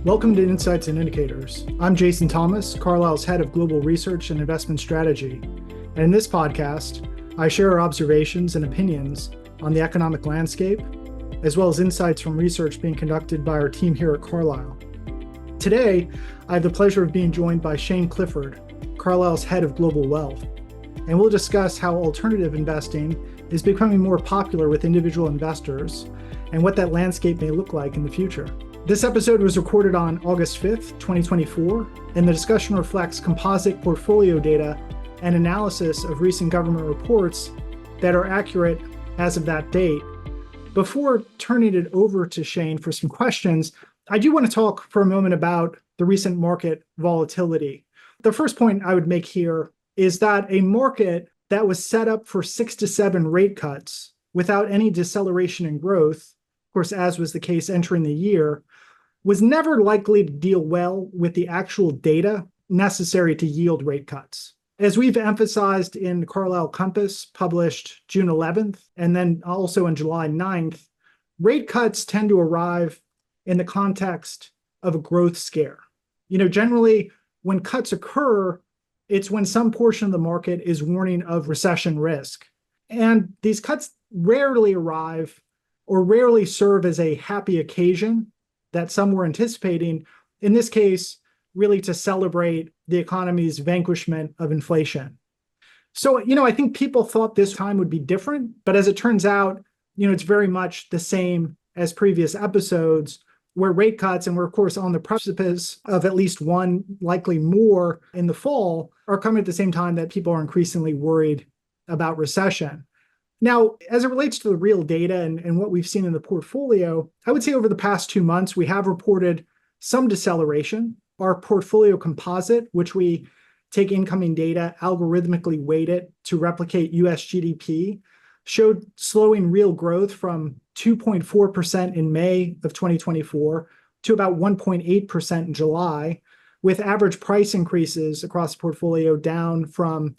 Welcome to Insights and Indicators. I'm Jason Thomas, Carlisle's head of global research and investment strategy. And in this podcast, I share our observations and opinions on the economic landscape, as well as insights from research being conducted by our team here at Carlisle. Today, I have the pleasure of being joined by Shane Clifford, Carlisle's head of global wealth. And we'll discuss how alternative investing is becoming more popular with individual investors and what that landscape may look like in the future. This episode was recorded on August 5th, 2024, and the discussion reflects composite portfolio data and analysis of recent government reports that are accurate as of that date. Before turning it over to Shane for some questions, I do want to talk for a moment about the recent market volatility. The first point I would make here is that a market that was set up for 6 to 7 rate cuts without any deceleration in growth, of course, as was the case entering the year, was never likely to deal well with the actual data necessary to yield rate cuts. As we've emphasized in Carlisle Compass, published June 11th, and then also on July 9th, rate cuts tend to arrive in the context of a growth scare. Generally, when cuts occur, it's when some portion of the market is warning of recession risk. And these cuts rarely arrive or rarely serve as a happy occasion that some were anticipating, in this case, really to celebrate the economy's vanquishment of inflation. So, I think people thought this time would be different, but as it turns out, it's very much the same as previous episodes where rate cuts, and we're of course on the precipice of at least one, likely more in the fall, are coming at the same time that people are increasingly worried about recession. Now, as it relates to the real data and what we've seen in the portfolio, I would say over the past 2 months, we have reported some deceleration. Our portfolio composite, which we take incoming data, algorithmically weight it to replicate US GDP, showed slowing real growth from 2.4% in May of 2024 to about 1.8% in July, with average price increases across the portfolio down from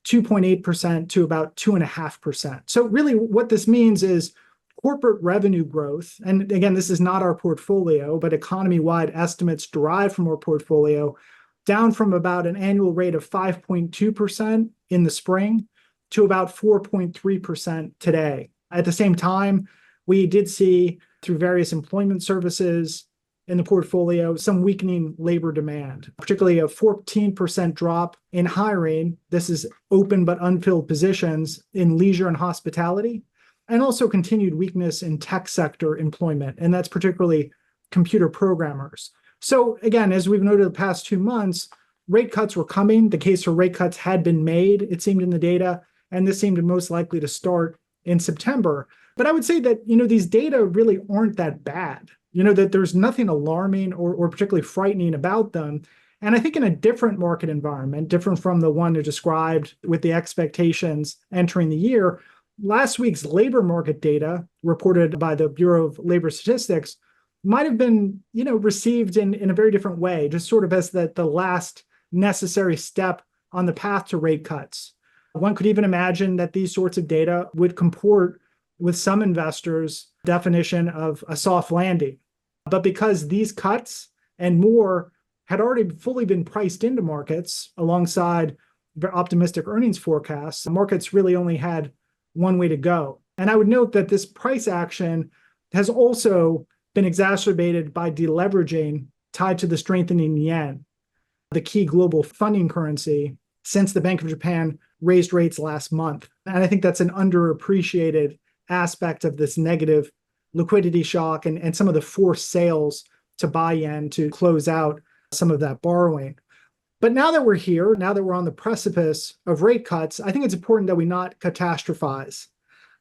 2.8% to about 2.5%. So really what this means is corporate revenue growth, and again, this is not our portfolio, but economy-wide estimates derived from our portfolio, down from about an annual rate of 5.2% in the spring to about 4.3% today. At the same time, we did see through various employment services in the portfolio some weakening labor demand, particularly a 14% drop in hiring. This is open but unfilled positions in leisure and hospitality, and also continued weakness in tech sector employment, and that's particularly computer programmers. So again, as we've noted the past 2 months, rate cuts were coming. The case for rate cuts had been made, it seemed in the data, and this seemed most likely to start in September. But I would say that, these data really aren't that bad, that there's nothing alarming or particularly frightening about them. And I think in a different market environment, different from the one you described with the expectations entering the year, last week's labor market data reported by the Bureau of Labor Statistics might have been, received in a very different way, just sort of as the last necessary step on the path to rate cuts. One could even imagine that these sorts of data would comport with some investors' definition of a soft landing. But because these cuts and more had already fully been priced into markets alongside optimistic earnings forecasts, the markets really only had one way to go. And I would note that this price action has also been exacerbated by deleveraging tied to the strengthening yen, the key global funding currency, since the Bank of Japan raised rates last month. And I think that's an underappreciated aspect of this negative liquidity shock and some of the forced sales to buy yen to close out some of that borrowing. But now that we're here, now that we're on the precipice of rate cuts, I think it's important that we not catastrophize.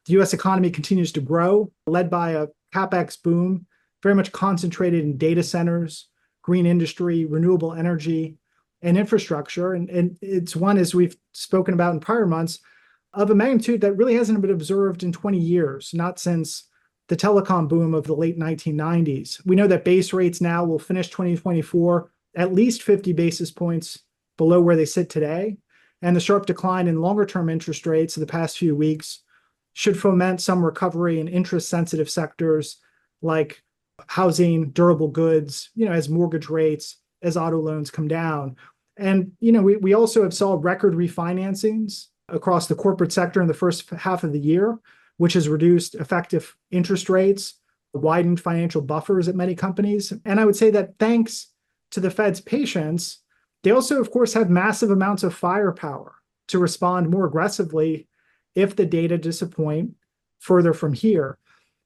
The US economy continues to grow, led by a CapEx boom, very much concentrated in data centers, green industry, renewable energy, and infrastructure. And it's one, as we've spoken about in prior months, of a magnitude that really hasn't been observed in 20 years, not since the telecom boom of the late 1990s. We know that base rates now will finish 2024 at least 50 basis points below where they sit today. And the sharp decline in longer-term interest rates of the past few weeks should foment some recovery in interest-sensitive sectors like housing, durable goods, as mortgage rates, as auto loans come down. And, we also have saw record refinancings across the corporate sector in the first half of the year, which has reduced effective interest rates, widened financial buffers at many companies. And I would say that thanks to the Fed's patience, they also, of course, have massive amounts of firepower to respond more aggressively if the data disappoint further from here.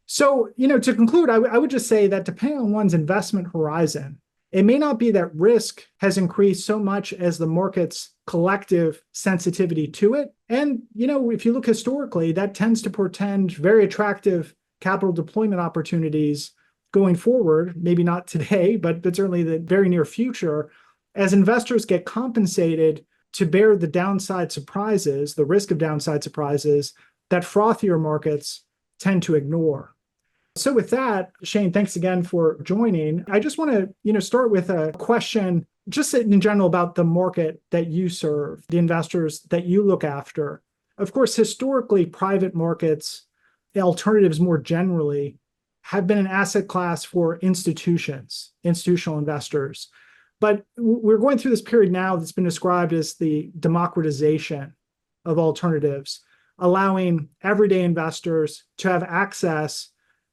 So, to conclude, I would just say that depending on one's investment horizon, it may not be that risk has increased so much as the market's collective sensitivity to it. And, if you look historically, that tends to portend very attractive capital deployment opportunities going forward, maybe not today, but certainly the very near future, as investors get compensated to bear the downside surprises, the risk of downside surprises that frothier markets tend to ignore. So with that, Shane, thanks again for joining. I just want to, start with a question just in general about the market that you serve, the investors that you look after. Of course, historically, private markets, alternatives more generally, have been an asset class for institutions, institutional investors. But we're going through this period now that's been described as the democratization of alternatives, allowing everyday investors to have access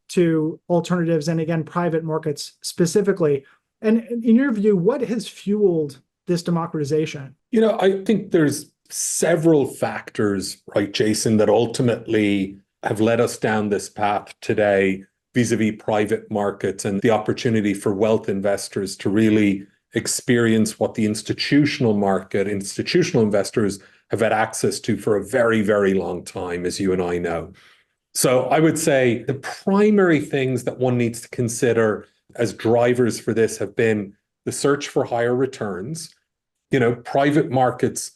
to alternatives and, again, private markets specifically. And in your view, what has fueled this democratization? I think there's several factors, right, Jason, that ultimately have led us down this path today vis-a-vis private markets and the opportunity for wealth investors to really experience what the institutional market, institutional investors have had access to for a very, very long time, as you and I know. So I would say the primary things that one needs to consider as drivers for this have been the search for higher returns. Private markets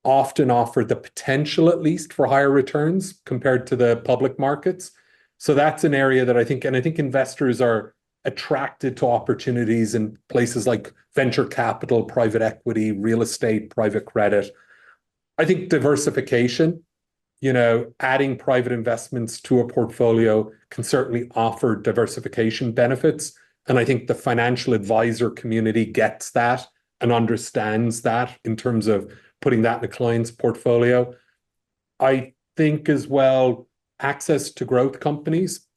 often offer the potential, at least, for higher returns compared to the public markets. So that's an area that I think investors are attracted to opportunities in places like venture capital, private equity, real estate, private credit. I think diversification, adding private investments to a portfolio can certainly offer diversification benefits. And I think the financial advisor community gets that and understands that in terms of putting that in a client's portfolio. I think as well, access to growth companies.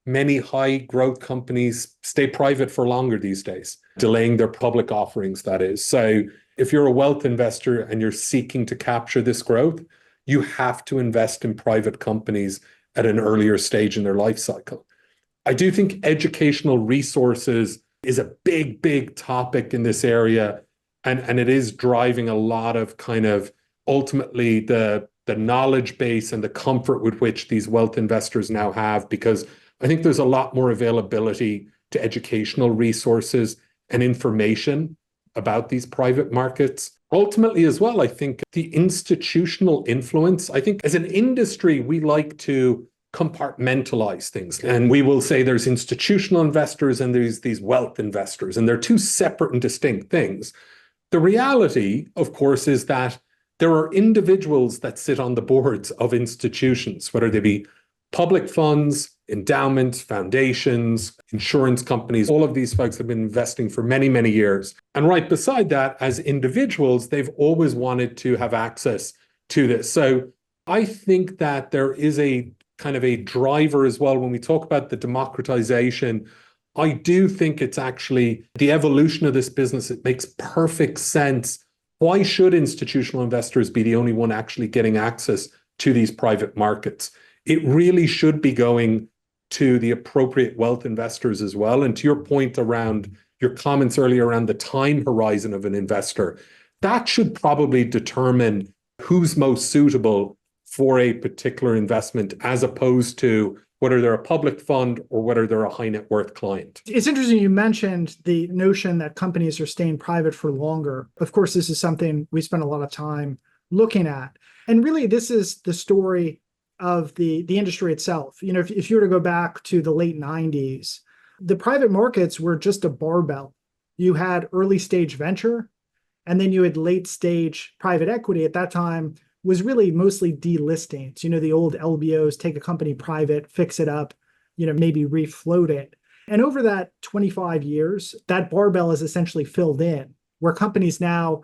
Many high growth companies stay private for longer these days, delaying their public offerings, that is. So if you're a wealth investor and you're seeking to capture this growth, you have to invest in private companies at an earlier stage in their life cycle. I do think educational resources is a big, big topic in this area. And it is driving a lot of kind of ultimately the knowledge base and the comfort with which these wealth investors now have, because I think there's a lot more availability to educational resources and information about these private markets. Ultimately, as well, I think the institutional influence, I think as an industry, we like to compartmentalize things. And we will say there's institutional investors and there's these wealth investors, and they're two separate and distinct things. The reality, of course, is that there are individuals that sit on the boards of institutions, whether they be public funds, endowments, foundations, insurance companies. All of these folks have been investing for many, many years. And right beside that, as individuals, they've always wanted to have access to this. So I think that there is a kind of a driver as well when we talk about the democratization. I do think it's actually the evolution of this business. It makes perfect sense. Why should institutional investors be the only one actually getting access to these private markets? It really should be going to the appropriate wealth investors as well. And to your point around your comments earlier around the time horizon of an investor, that should probably determine who's most suitable for a particular investment, as opposed to whether they're a public fund or whether they're a high net worth client. It's interesting you mentioned the notion that companies are staying private for longer. Of course, this is something we spend a lot of time looking at. And really, this is the story of the industry itself. If you were to go back to the late 90s, the private markets were just a barbell. You had early stage venture, and then you had late stage private equity. At that time was really mostly delistings. The old LBOs, take a company private, fix it up, maybe refloat it. And over that 25 years, that barbell is essentially filled in, where companies now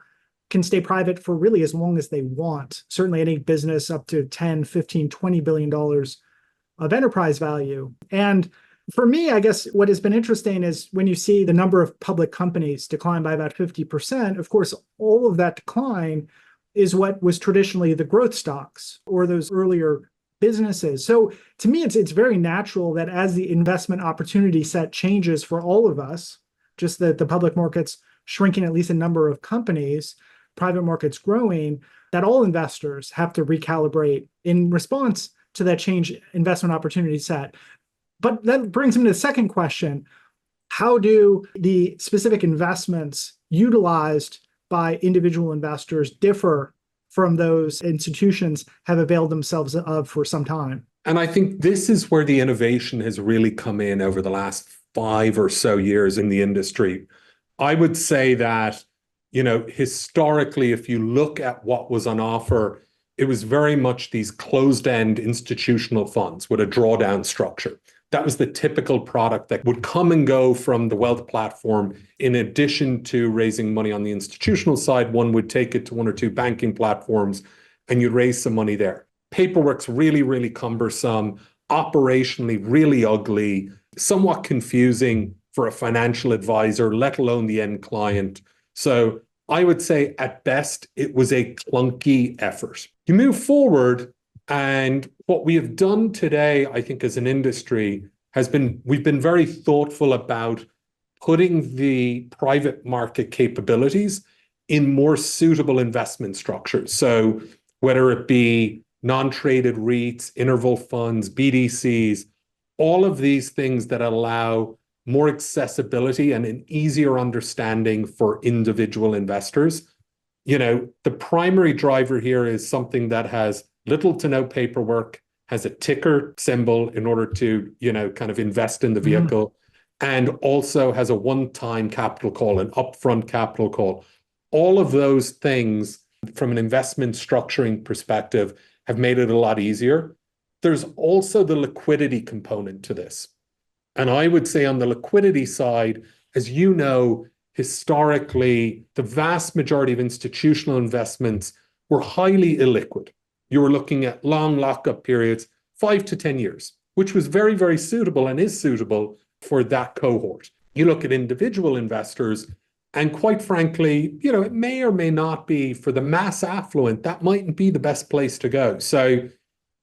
can stay private for really as long as they want. Certainly any business up to 10, 15, $20 billion of enterprise value. And for me, I guess what has been interesting is when you see the number of public companies decline by about 50%, of course, all of that decline is what was traditionally the growth stocks or those earlier businesses. So to me, it's very natural that as the investment opportunity set changes for all of us, just that the public markets shrinking at least a number of companies, private markets growing, that all investors have to recalibrate in response to that change investment opportunity set. But that brings me to the second question. How do the specific investments utilized by individual investors differ from those institutions have availed themselves of for some time? And I think this is where the innovation has really come in over the last 5 or so years in the industry. I would say that, historically, if you look at what was on offer, it was very much these closed-end institutional funds with a drawdown structure. That was the typical product that would come and go from the wealth platform. In addition to raising money on the institutional side, one would take it to 1 or 2 banking platforms and you'd raise some money there. Paperwork's really, really cumbersome, operationally really ugly, somewhat confusing for a financial advisor, let alone the end client. So I would say at best, it was a clunky effort. You move forward, and what we have done today, I think, as an industry, we've been very thoughtful about putting the private market capabilities in more suitable investment structures. So whether it be non-traded REITs, interval funds, BDCs, all of these things that allow more accessibility and an easier understanding for individual investors. The primary driver here is something that has little to no paperwork, has a ticker symbol in order to, kind of invest in the vehicle, and also has a one-time capital call, an upfront capital call. All of those things from an investment structuring perspective have made it a lot easier. There's also the liquidity component to this. And I would say on the liquidity side, as you know, historically, the vast majority of institutional investments were highly illiquid. You were looking at long lockup periods, 5 to 10 years, which was very, very suitable and is suitable for that cohort. You look at individual investors, and quite frankly, it may or may not be for the mass affluent, that mightn't be the best place to go. So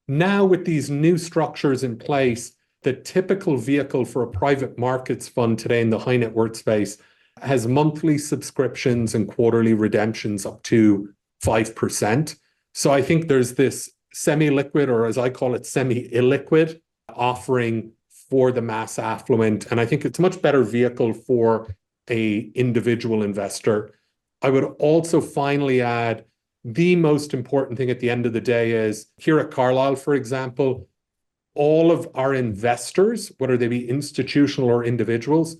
now with these new structures in place, the typical vehicle for a private markets fund today in the high net worth space has monthly subscriptions and quarterly redemptions up to 5%. So I think there's this semi-liquid, or as I call it, semi-illiquid offering for the mass affluent. And I think it's a much better vehicle for an individual investor. I would also finally add the most important thing at the end of the day is here at Carlyle, for example, all of our investors, whether they be institutional or individuals,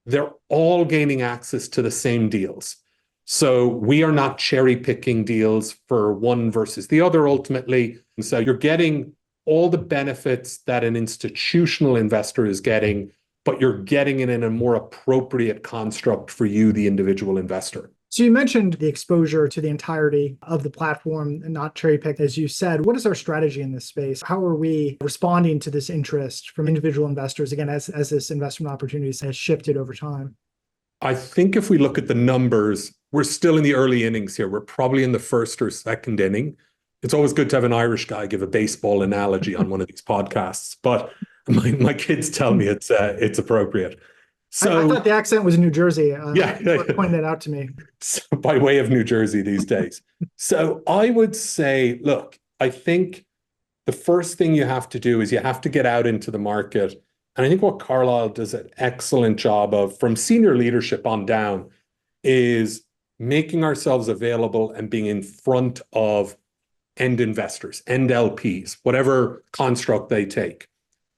they're all gaining access to the same deals. So we are not cherry picking deals for one versus the other ultimately. And so you're getting all the benefits that an institutional investor is getting, but you're getting it in a more appropriate construct for you, the individual investor. So you mentioned the exposure to the entirety of the platform and not cherry picked, as you said. What is our strategy in this space? How are we responding to this interest from individual investors, again, as this investment opportunities has shifted over time? I think if we look at the numbers, we're still in the early innings here. We're probably in the first or second inning. It's always good to have an Irish guy give a baseball analogy on one of these podcasts, but my kids tell me it's appropriate. So I thought the accent was New Jersey. Yeah. Pointed that out to me. So, by way of New Jersey these days. So I would say, look, I think the first thing you have to do is you have to get out into the market. And I think what Carlyle does an excellent job of, from senior leadership on down, is making ourselves available and being in front of end investors, end LPs, whatever construct they take.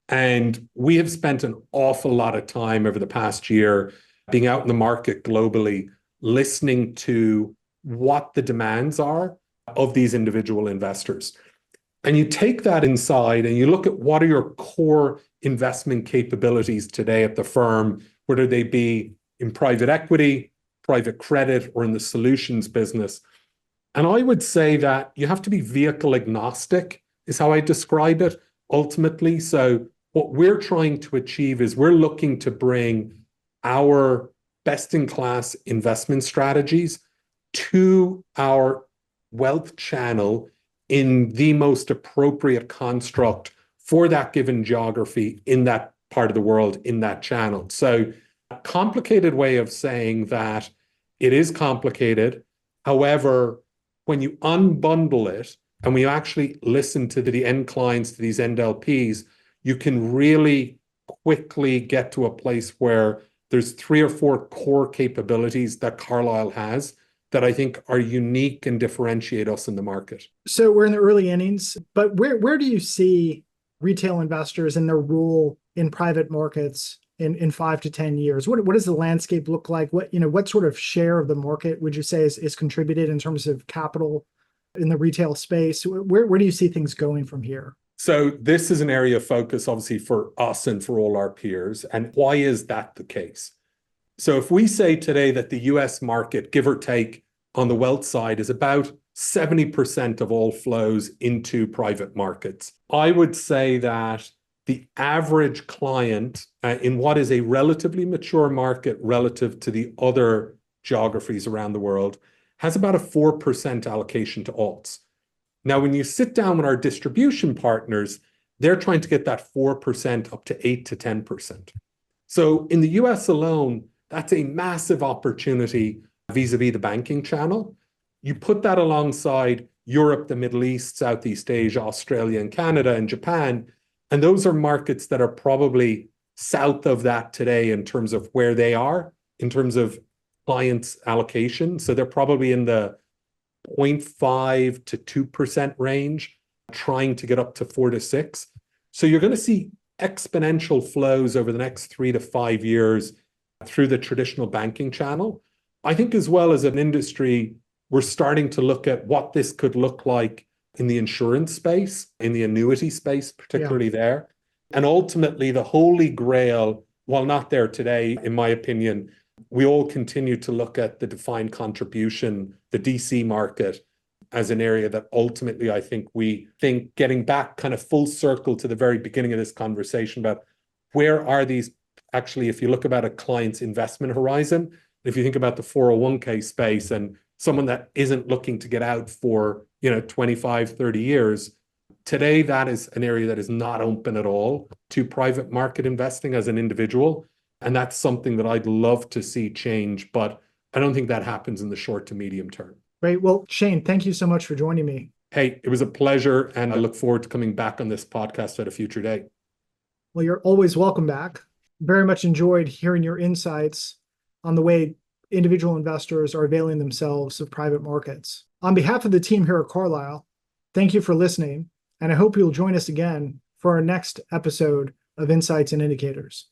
And we have spent an awful lot of time over the past year being out in the market globally, listening to what the demands are of these individual investors. And you take that inside and you look at what are your core investment capabilities today at the firm, whether they be in private equity, private credit, or in the solutions business. And I would say that you have to be vehicle agnostic, is how I describe it ultimately. So what we're trying to achieve is we're looking to bring our best-in-class investment strategies to our wealth channel in the most appropriate construct for that given geography in that part of the world, in that channel. So a complicated way of saying that it is complicated. However, when you unbundle it and when you actually listen to the end clients, to these end LPs, you can really quickly get to a place where there's 3 or 4 core capabilities that Carlyle has that I think are unique and differentiate us in the market. So we're in the early innings, but where do you see retail investors and their role in private markets in 5 to 10 years? What does the landscape look like? What sort of share of the market would you say is contributed in terms of capital in the retail space? Where do you see things going from here? So this is an area of focus, obviously, for us and for all our peers. And why is that the case? So if we say today that the US market, give or take, on the wealth side is about 70% of all flows into private markets, I would say that the average client in what is a relatively mature market relative to the other geographies around the world has about a 4% allocation to alts. Now, when you sit down with our distribution partners, they're trying to get that 4% up to 8 to 10%. So in the US alone, that's a massive opportunity vis-a-vis the banking channel. You put that alongside Europe, the Middle East, Southeast Asia, Australia, and Canada, and Japan, and those are markets that are probably south of that today in terms of where they are, in terms of clients' allocation. So they're probably in the 0.5 to 2% range, trying to get up to 4 to 6. So you're going to see exponential flows over the next 3 to 5 years through the traditional banking channel. I think as well as an industry, we're starting to look at what this could look like in the insurance space, in the annuity space, particularly there. And ultimately, the holy grail, while not there today, in my opinion, we all continue to look at the defined contribution, the DC market, as an area that ultimately I think we think getting back kind of full circle to the very beginning of this conversation about where are these actually, if you look about a client's investment horizon, if you think about the 401k space and someone that isn't looking to get out for 25, 30 years, today that is an area that is not open at all to private market investing as an individual. And that's something that I'd love to see change, but I don't think that happens in the short to medium term. Great. Well, Shane, thank you so much for joining me. Hey, it was a pleasure, and I look forward to coming back on this podcast at a future date. Well, you're always welcome back. Very much enjoyed hearing your insights on the way individual investors are availing themselves of private markets. On behalf of the team here at Carlyle, thank you for listening, and I hope you'll join us again for our next episode of Insights and Indicators.